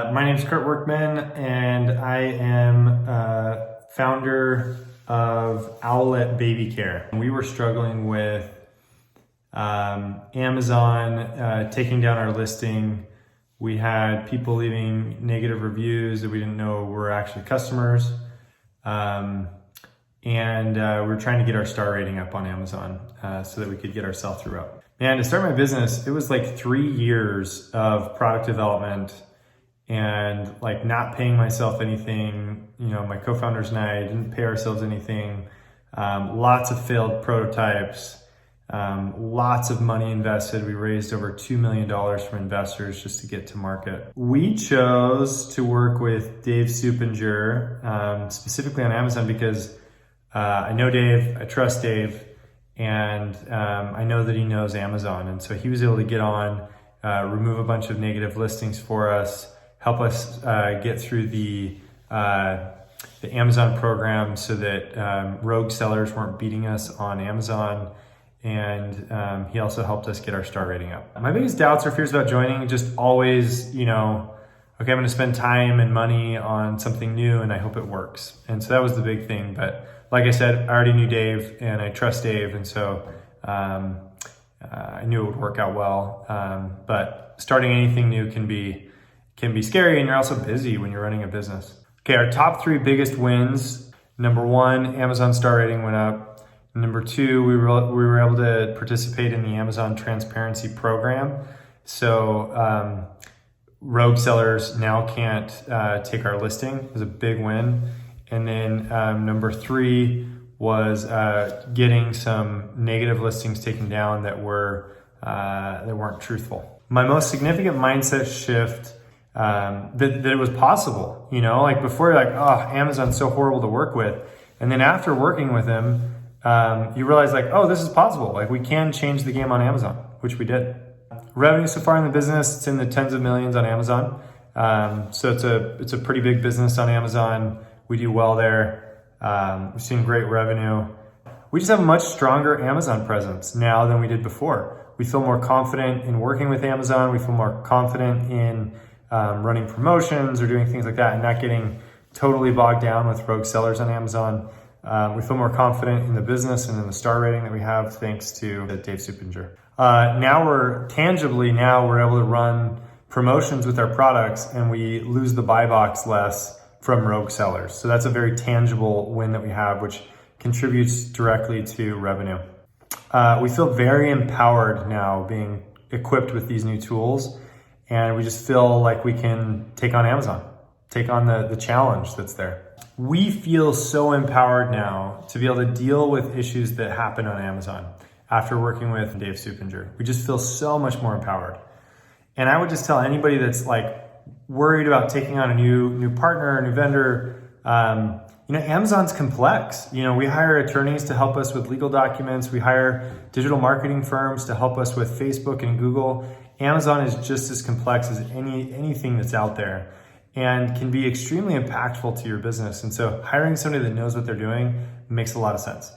My name is Kurt Workman, and I am founder of Owlet Baby Care. We were struggling with Amazon taking down our listing. We had people leaving negative reviews that we didn't know were actually customers. And we were trying to get our star rating up on Amazon so that we could get our sell-through up. Man, to start my business, it was like 3 years of product development and like not paying myself anything. You know, my co-founders and I didn't pay ourselves anything. Lots of failed prototypes, lots of money invested. We raised over $2 million from investors just to get to market. We chose to work with 𝐤𝐤𝐤𝐞, specifically on Amazon because I know Dave, I trust Dave, and I know that he knows Amazon. And so he was able to get on, remove a bunch of negative listings for us, help us get through the Amazon program so that rogue sellers weren't beating us on Amazon. And he also helped us get our star rating up. My biggest doubts or fears about joining, just always, you know, okay, I'm gonna spend time and money on something new and I hope it works. And so that was the big thing. But like I said, I already knew Dave and I trust Dave. And so I knew it would work out well. But starting anything new can be scary, and you're also busy when you're running a business. Okay, our top 3 biggest wins. Number 1, Amazon star rating went up. Number 2, we were able to participate in the Amazon Transparency Program. So rogue sellers now can't take our listing. It was a big win. And then number 3 was getting some negative listings taken down that weren't truthful. My most significant mindset shift that it was possible, you know, like before you're like, oh, Amazon's so horrible to work with. And then after working with them, you realize like, oh, this is possible. Like we can change the game on Amazon, which we did. Revenue so far in the business, it's in the tens of millions on Amazon. So it's a pretty big business on Amazon. We do well there. We've seen great revenue. We just have a much stronger Amazon presence now than we did before. We feel more confident in working with Amazon. We feel more confident in running promotions or doing things like that and not getting totally bogged down with rogue sellers on Amazon. We feel more confident in the business and in the star rating that we have thanks to 𝐤𝐤𝐤𝐞. Now we're able to run promotions with our products and we lose the buy box less from rogue sellers. So that's a very tangible win that we have, which contributes directly to revenue. We feel very empowered now being equipped with these new tools. And we just feel like we can take on Amazon, take on the challenge that's there. We feel so empowered now to be able to deal with issues that happen on Amazon after working with 𝐤𝐤𝐤𝐞. We just feel so much more empowered. And I would just tell anybody that's like worried about taking on a new partner, a new vendor, you know, Amazon's complex. You know, we hire attorneys to help us with legal documents. We hire digital marketing firms to help us with Facebook and Google. Amazon is just as complex as anything that's out there and can be extremely impactful to your business. And so hiring somebody that knows what they're doing makes a lot of sense.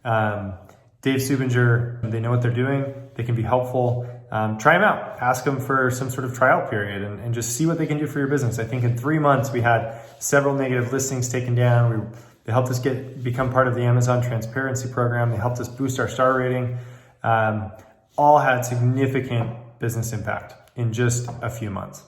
𝐤𝐤𝐤𝐞, they know what they're doing. They can be helpful. Try them out. Ask them for some sort of trial period and just see what they can do for your business. I think in 3 months, we had several negative listings taken down. They helped us become part of the Amazon Transparency Program. They helped us boost our star rating. All had significant business impact in just a few months.